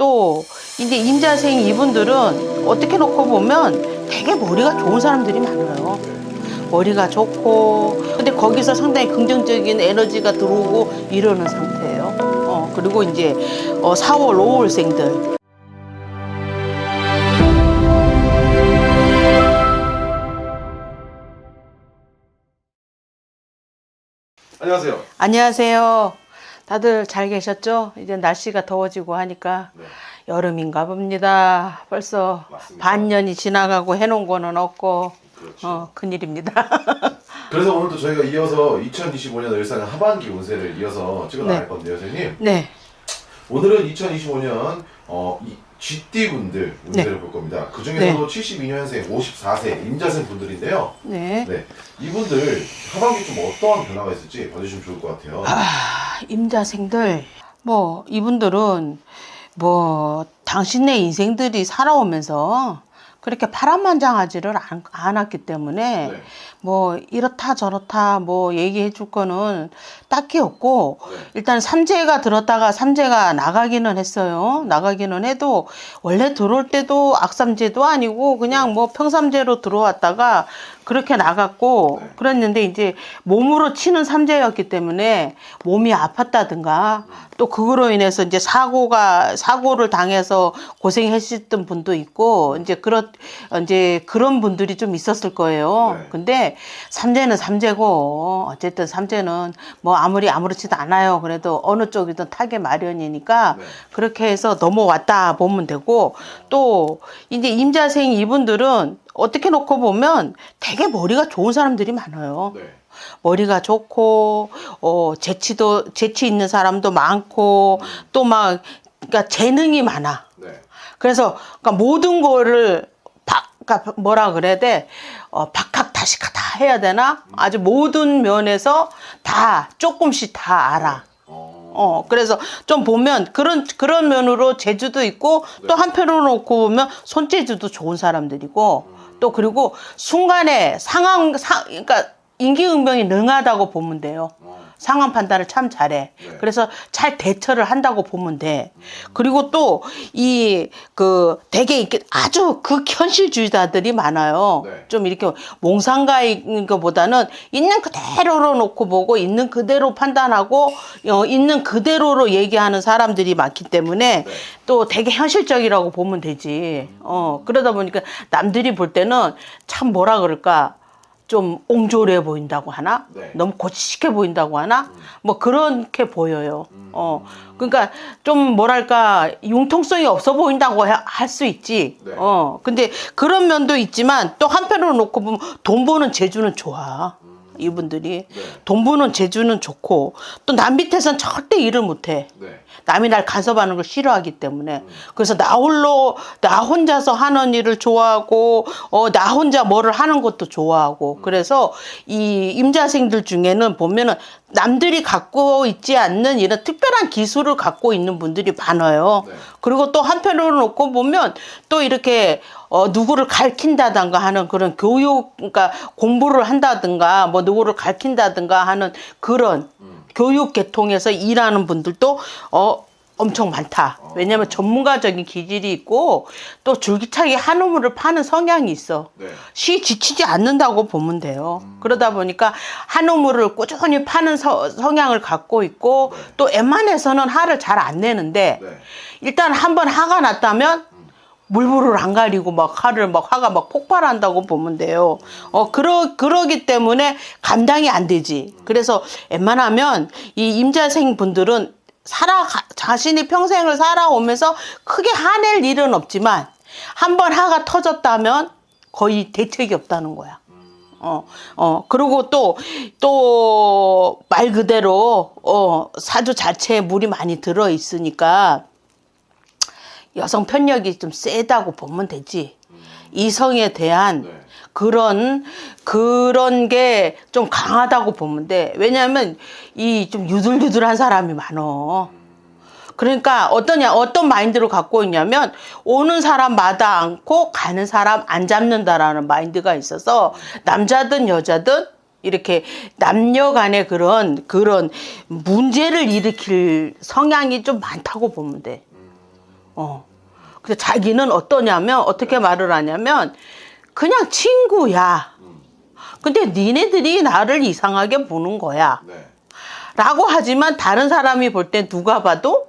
또 이제 임자생 이분들은 어떻게 놓고 보면 되게 머리가 좋은 사람들이 많아요. 머리가 좋고 근데 거기서 상당히 긍정적인 에너지가 들어오고 이러는 상태예요. 그리고 이제 4월, 5월생들. 안녕하세요. 안녕하세요. 다들 잘 계셨죠? 이제 날씨가 더워지고 하니까 네. 여름인가 봅니다. 벌써 맞습니다. 반년이 지나가고 해놓은 거는 없고 그렇죠. 큰일입니다. 그래서 오늘도 저희가 이어서 2025년 을사년 하반기 운세를 이어서 찍어 나갈 네. 건데요, 선생님. 네. 오늘은 2025년 쥐띠분들 운세를 네. 볼 겁니다. 그 중에서도 72년생, 54세 임자생 분들인데요. 네. 네, 이분들 하반기 좀 어떠한 변화가 있을지 봐주시면 좋을 것 같아요. 임자생들 뭐 이분들은 뭐 당신의 인생들이 살아오면서 그렇게 파란만장하지를 않았기 때문에 네. 뭐 이렇다 저렇다 뭐 얘기해 줄 거는 딱히 없고 네. 일단 삼재가 들었다가 삼재가 나가기는 했어요. 나가기는 해도 원래 들어올 때도 악삼재도 아니고 그냥 뭐 평삼재로 들어왔다가 그렇게 나갔고 네. 그랬는데 이제 몸으로 치는 삼재였기 때문에 몸이 아팠다든가 또 그거로 인해서 이제 사고를 당해서 고생하셨던 분도 있고 이제 그런 분들이 좀 있었을 거예요. 네. 근데 삼재는 삼재고 어쨌든 삼재는 뭐 아무렇지도 않아요. 그래도 어느 쪽이든 타게 마련이니까 네. 그렇게 해서 넘어왔다 보면 되고 또 이제 임자생 이분들은 어떻게 놓고 보면 되게 머리가 좋은 사람들이 많아요. 네. 머리가 좋고 재치 있는 사람도 많고 또 막 그러니까 재능이 많아. 네. 그래서 그러니까 모든 거를 그러니까 뭐라 그래야 돼? 박학다식하다 해야 되나? 아주 모든 면에서 다 조금씩 다 알아. 그래서 좀 보면 그런 면으로 재주도 있고 또 한편으로 놓고 보면 손재주도 좋은 사람들이고 또 그리고 순간에 그러니까 임기응변이 능하다고 보면 돼요. 상황 판단을 참 잘해. 네. 그래서 잘 대처를 한다고 보면 돼. 그리고 또 되게 이렇게 아주 극현실주의자들이 많아요. 네. 좀 이렇게 몽상가인 것보다는 있는 그대로로 놓고 보고 있는 그대로 판단하고 있는 그대로로 얘기하는 사람들이 많기 때문에 네. 또 되게 현실적이라고 보면 되지. 그러다 보니까 남들이 볼 때는 참 뭐라 그럴까. 좀 옹졸해 보인다고 하나? 네. 너무 고치식해 보인다고 하나? 뭐 그렇게 보여요. 그러니까 좀 뭐랄까 융통성이 없어 보인다고 할 수 있지. 네. 근데 그런 면도 있지만 또 한편으로 놓고 보면 돈 버는 재주는 좋아. 이분들이 네. 돈 버는 재주는 좋고 또 남 밑에서는 절대 일을 못해. 네. 남이 날 간섭하는 걸 싫어하기 때문에 그래서 나 혼자서 하는 일을 좋아하고 나 혼자 뭐를 하는 것도 좋아하고 그래서 이 임자생들 중에는 보면은 남들이 갖고 있지 않는 이런 특별한 기술을 갖고 있는 분들이 많아요. 네. 그리고 또 한편으로 놓고 보면 또 이렇게 누구를 가르친다든가 하는 그런 그러니까 공부를 한다든가 뭐 누구를 가르친다든가 하는 그런 교육 계통에서 일하는 분들도 엄청 많다. 왜냐하면 전문가적인 기질이 있고 또 줄기차게 한우물을 파는 성향이 있어. 네. 쉬 지치지 않는다고 보면 돼요. 그러다 보니까 한우물을 꾸준히 파는 성향을 갖고 있고 또 웬만해서는 화를 잘 안 내는데 네. 일단 한번 화가 났다면 물불을 안 가리고 화가 막 폭발한다고 보면 돼요. 그러기 때문에 감당이 안 되지. 그래서 웬만하면 이 임자생 분들은 자신이 평생을 살아오면서 크게 화낼 일은 없지만 한번 화가 터졌다면 거의 대책이 없다는 거야. 그리고 또 말 그대로 사주 자체에 물이 많이 들어 있으니까 여성 편력이 좀 세다고 보면 되지. 이성에 대한 네. 그런 게 좀 강하다고 보면 돼. 왜냐하면 이 좀 유들유들한 사람이 많어. 그러니까 어떤 마인드를 갖고 있냐면 오는 사람 마다 않고 가는 사람 안 잡는다라는 마인드가 있어서 남자든 여자든 이렇게 남녀 간의 그런 문제를 일으킬 성향이 좀 많다고 보면 돼. 근데 자기는 어떠냐면 어떻게 말을 하냐면 그냥 친구야. 근데 니네들이 나를 이상하게 보는 거야. 네. 라고 하지만 다른 사람이 볼 땐 누가 봐도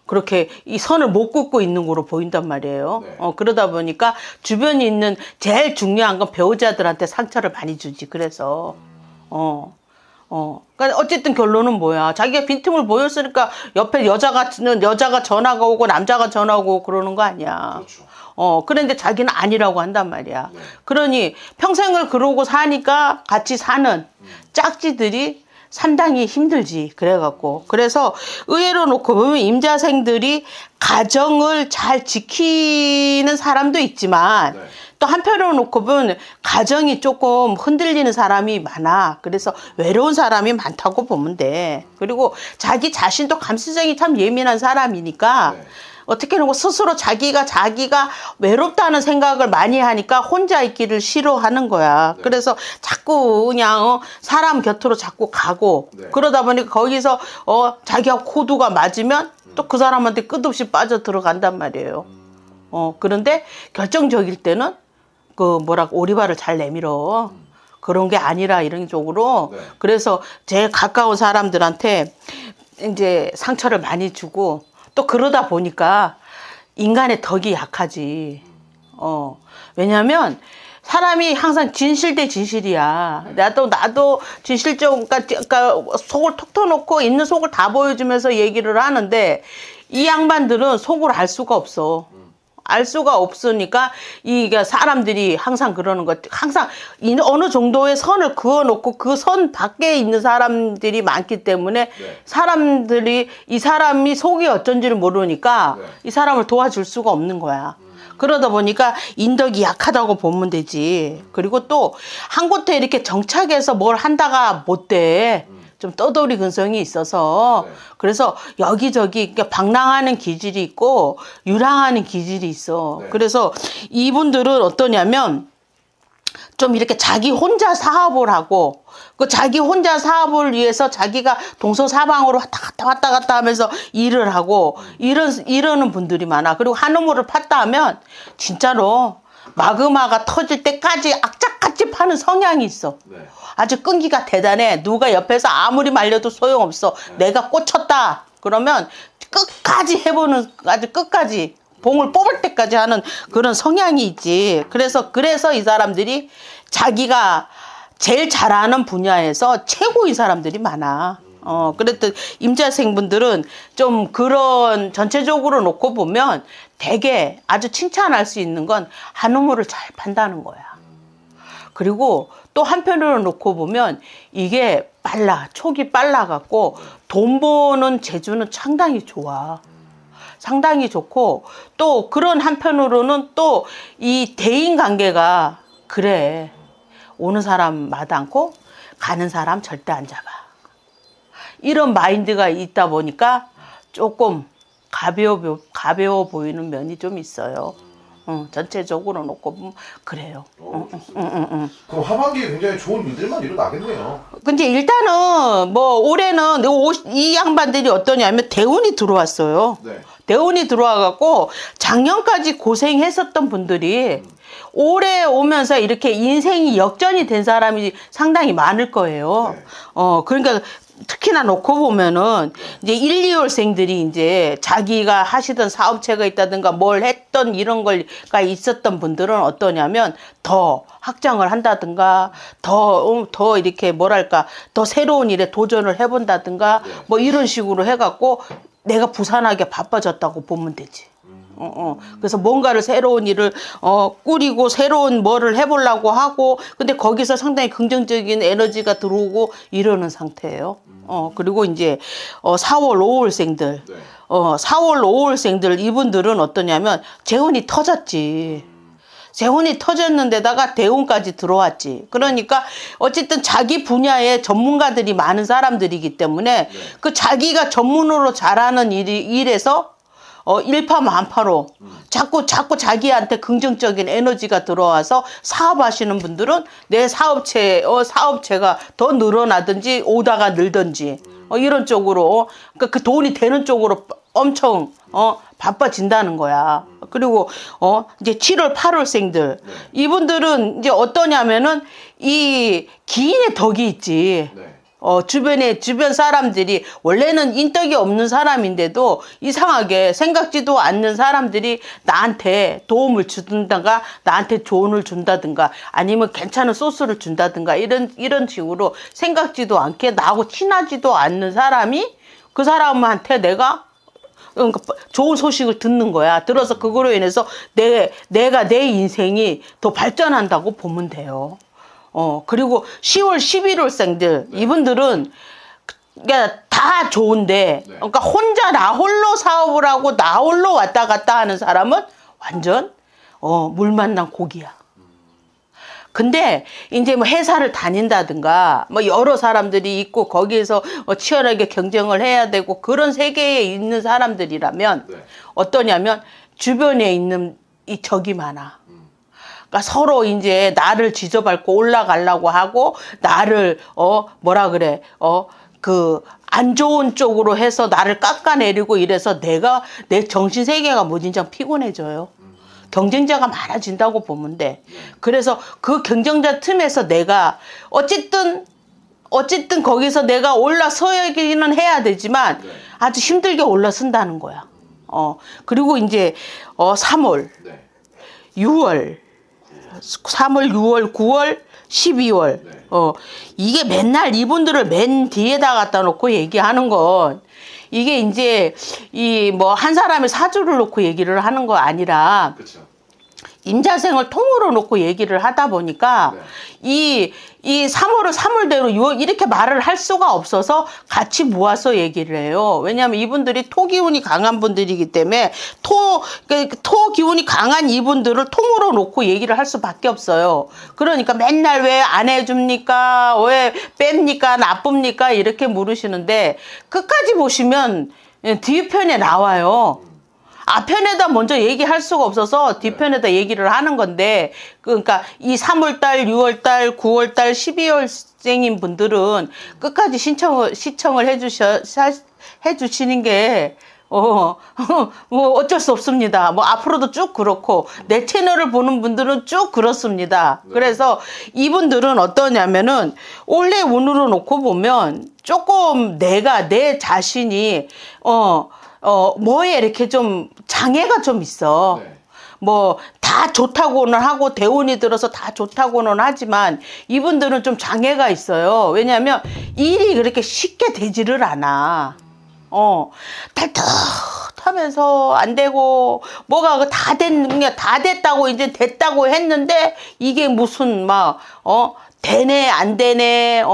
그렇게 이 선을 못 긋고 있는 거로 보인단 말이에요. 네. 그러다 보니까 주변에 있는 제일 중요한 건 배우자들한테 상처를 많이 주지. 그래서 그러니까 어쨌든 결론은 뭐야? 자기가 빈틈을 보였으니까 옆에 여자가 전화가 오고 남자가 전화가 오고 그러는 거 아니야. 그렇죠. 그런데 자기는 아니라고 한단 말이야. 네. 그러니 평생을 그러고 사니까 같이 사는 짝지들이 상당히 힘들지. 그래갖고. 그래서 의외로 놓고 보면 임자생들이 가정을 잘 지키는 사람도 있지만 네. 또 한편으로 놓고 보면 가정이 조금 흔들리는 사람이 많아. 그래서 외로운 사람이 많다고 보면 돼. 그리고 자기 자신도 감수성이 참 예민한 사람이니까 네. 어떻게 하는 거 스스로 자기가 외롭다는 생각을 많이 하니까 혼자 있기를 싫어하는 거야. 네. 그래서 자꾸 그냥 사람 곁으로 자꾸 가고 네. 그러다 보니까 거기서 자기가 코드가 맞으면 또 그 사람한테 끝없이 빠져 들어간단 말이에요. 그런데 결정적일 때는 오리발을 잘 내밀어. 그런 게 아니라 이런 쪽으로. 네. 그래서 제일 가까운 사람들한테 이제 상처를 많이 주고 또 그러다 보니까 인간의 덕이 약하지. 왜냐면 사람이 항상 진실 대 진실이야. 나도 진실적, 그러니까 속을 톡 터놓고 있는 속을 다 보여주면서 얘기를 하는데 이 양반들은 속을 알 수가 없어. 알 수가 없으니까 이게 사람들이 항상 그러는 것, 항상 어느 정도의 선을 그어놓고 그 선 밖에 있는 사람들이 많기 때문에 네. 이 사람이 속이 어쩐지를 모르니까 네. 이 사람을 도와줄 수가 없는 거야. 그러다 보니까 인덕이 약하다고 보면 되지. 그리고 또 한 곳에 이렇게 정착해서 뭘 한다가 못 돼. 좀 떠돌이 근성이 있어서 네. 그래서 여기저기 그러니까 방랑하는 기질이 있고 유랑하는 기질이 있어. 네. 그래서 이분들은 어떠냐면 좀 이렇게 자기 혼자 사업을 하고 그 자기 혼자 사업을 위해서 자기가 동서사방으로 왔다 갔다 하면서 일을 하고 이러는 분들이 많아. 그리고 한우물을 팠다 하면 진짜로 마그마가 터질 때까지 악착같이 파는 성향이 있어. 네. 아주 끈기가 대단해. 누가 옆에서 아무리 말려도 소용없어. 내가 꽂혔다. 그러면 끝까지 해보는, 아주 끝까지 봉을 뽑을 때까지 하는 그런 성향이 있지. 그래서 이 사람들이 자기가 제일 잘하는 분야에서 최고인 사람들이 많아. 그랬더니 임자생분들은 좀 그런 전체적으로 놓고 보면 되게 아주 칭찬할 수 있는 건 한우물을 잘 판다는 거야. 그리고 또 한편으로 놓고 보면 이게 촉이 빨라갖고 돈 버는 재주는 상당히 좋아. 상당히 좋고 또 그런 한편으로는 또 이 대인 관계가 그래. 오는 사람 마다않고 가는 사람 절대 안 잡아. 이런 마인드가 있다 보니까 조금 가벼워 보이는 면이 좀 있어요. 전체적으로 놓고 보면 그래요. 그럼 하반기에 굉장히 좋은 일들만 일어나겠네요. 근데 일단은 뭐 올해는 이 양반들이 어떠냐면 대운이 들어왔어요. 네. 대운이 들어와갖고 작년까지 고생했었던 분들이 올해 오면서 이렇게 인생이 역전이 된 사람이 상당히 많을 거예요. 네. 그러니까 특히나 놓고 보면은 이제 1, 2월생들이 이제 자기가 하시던 사업체가 있다든가 뭘 했던 이런 걸가 있었던 분들은 어떠냐면 더 확장을 한다든가 더 이렇게 뭐랄까 더 새로운 일에 도전을 해본다든가 뭐 이런 식으로 해갖고 내가 부산하게 바빠졌다고 보면 되지. 그래서 뭔가를 새로운 일을 꾸리고 새로운 뭐를 해보려고 하고 근데 거기서 상당히 긍정적인 에너지가 들어오고 이러는 상태예요. 그리고 이제 4월 5월생들 네. 4월 5월생들 이분들은 어떠냐면 재운이 터졌지. 재운이 터졌는데다가 대운까지 들어왔지. 그러니까 어쨌든 자기 분야에 전문가들이 많은 사람들이기 때문에 그 자기가 전문으로 잘하는 일에서 일파만파로 자꾸 자기한테 긍정적인 에너지가 들어와서 사업하시는 분들은 내 사업체가 더 늘어나든지 오다가 늘든지 이런 쪽으로 그러니까 그 돈이 되는 쪽으로 엄청 바빠진다는 거야. 그리고 이제 7월 8월생들 네. 이분들은 이제 어떠냐면은 이 기인의 덕이 있지. 네. 주변 사람들이 원래는 인덕이 없는 사람인데도 이상하게 생각지도 않는 사람들이 나한테 도움을 주든가 나한테 조언을 준다든가 아니면 괜찮은 소스를 준다든가 이런 식으로 생각지도 않게 나하고 친하지도 않는 사람이 그 사람한테 내가 그러니까 좋은 소식을 듣는 거야. 들어서 그거로 인해서 내가 내 인생이 더 발전한다고 보면 돼요. 그리고 10월, 11월생들, 이분들은, 그러니까 다 좋은데, 네. 그러니까 혼자 나 홀로 사업을 하고 나 홀로 왔다 갔다 하는 사람은 완전, 물 만난 고기야. 근데 이제 뭐 회사를 다닌다든가 뭐 여러 사람들이 있고 거기에서 치열하게 경쟁을 해야 되고 그런 세계에 있는 사람들이라면 네. 어떠냐면 주변에 있는 이 적이 많아. 그러니까 서로 이제 나를 지저밟고 올라가려고 하고 나를 뭐라 그래 그 안 좋은 쪽으로 해서 나를 깎아내리고 이래서 내 정신 세계가 무진장 피곤해져요. 경쟁자가 많아진다고 보면 돼. 그래서 그 경쟁자 틈에서 내가 어쨌든 거기서 내가 올라서기는 해야 되지만 아주 힘들게 올라선다는 거야. 그리고 이제 3월, 네. 6월, 3월, 6월, 9월, 12월. 네. 이게 맨날 이분들을 맨 뒤에다 갖다 놓고 얘기하는 건 이게 이제 뭐 한 사람의 사주를 놓고 얘기를 하는 거 아니라 그렇죠. 임자생을 통으로 놓고 얘기를 하다 보니까 이 3월을 3월대로 이렇게 말을 할 수가 없어서 같이 모아서 얘기를 해요. 왜냐하면 이분들이 토 기운이 강한 분들이기 때문에 토 기운이 강한 이분들을 통으로 놓고 얘기를 할 수밖에 없어요. 그러니까 맨날 왜 안 해줍니까? 왜 뺍니까? 나쁩니까? 이렇게 물으시는데 끝까지 보시면 뒤편에 나와요. 앞편에다 먼저 얘기할 수가 없어서 뒤편에다 얘기를 하는 건데, 그러니까 이 3월달, 6월달, 9월달, 12월생인 분들은 끝까지 시청을 해주시는 게, 뭐 어쩔 수 없습니다. 뭐 앞으로도 쭉 그렇고, 내 채널을 보는 분들은 쭉 그렇습니다. 그래서 이분들은 어떠냐면은, 원래 운으로 놓고 보면 조금 내 자신이, 뭐에 이렇게 좀 장애가 좀 있어. 네. 뭐 다 좋다고는 하고 대운이 들어서 다 좋다고는 하지만 이분들은 좀 장애가 있어요. 왜냐하면 일이 그렇게 쉽게 되지를 않아. 탈탈하면서 안 되고 뭐가 다 됐다고 이제 됐다고 했는데 이게 무슨 되네 안 되네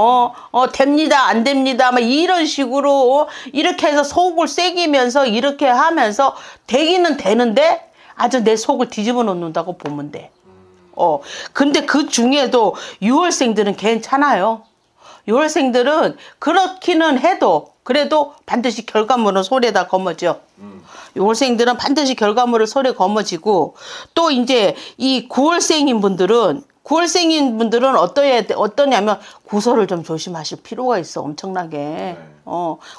됩니다 안 됩니다 막 이런 식으로 이렇게 해서 속을 새기면서 이렇게 하면서 되기는 되는데 아주 내 속을 뒤집어 놓는다고 보면 돼. 근데 그 중에도 6월생들은 괜찮아요. 6월생들은 그렇기는 해도 그래도 반드시 결과물은 손에다 거머쥐어. 6월생들은 반드시 결과물을 손에 거머쥐고 또 이제 이 9월생인 분들은 어떠냐면 구설을 좀 조심하실 필요가 있어. 엄청나게.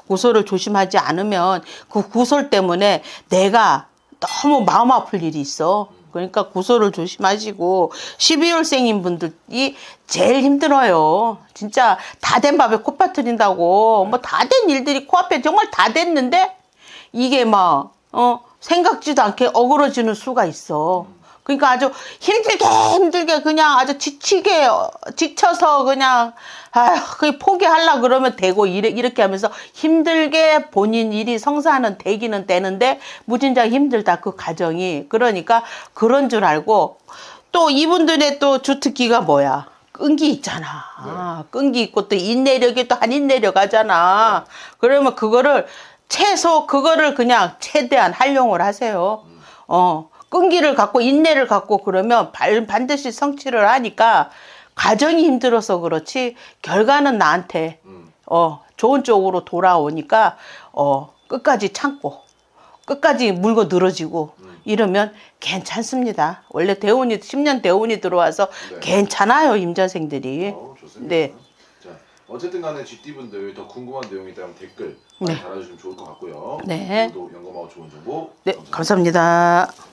구설을 조심하지 않으면 그 구설 때문에 내가 너무 마음 아플 일이 있어. 그러니까 구설을 조심하시고 12월생인 분들이 제일 힘들어요. 진짜 다 된 밥에 콧 빠뜨린다고 뭐 다 된 일들이 코앞에 정말 다 됐는데 이게 생각지도 않게 어그러지는 수가 있어. 그러니까 아주 힘들게 그냥 아주 지쳐서 그냥 포기하려고 그러면 되고 이렇게 하면서 힘들게 본인 일이 성사는 되기는 되는데 무진장 힘들다 그 과정이. 그러니까 그런 줄 알고 또 이분들의 또 주특기가 뭐야? 끈기 있잖아. 끈기 있고 또 인내력이 또 한 인내력 하잖아. 그러면 그거를 그냥 최대한 활용을 하세요. 끈기를 갖고 인내를 갖고 그러면 반드시 성취를 하니까 과정이 힘들어서 그렇지 결과는 나한테 좋은 쪽으로 돌아오니까 끝까지 참고 끝까지 물고 늘어지고 이러면 괜찮습니다. 원래 10년 대운이 들어와서 괜찮아요, 임자생들이. 좋습니다. 네. 자, 어쨌든 간에 GT분들 더 궁금한 내용이 있다면 댓글 많이 네. 달아주시면 좋을 것 같고요. 네. 오늘도 연금하고 좋은 정보 네, 감사합니다.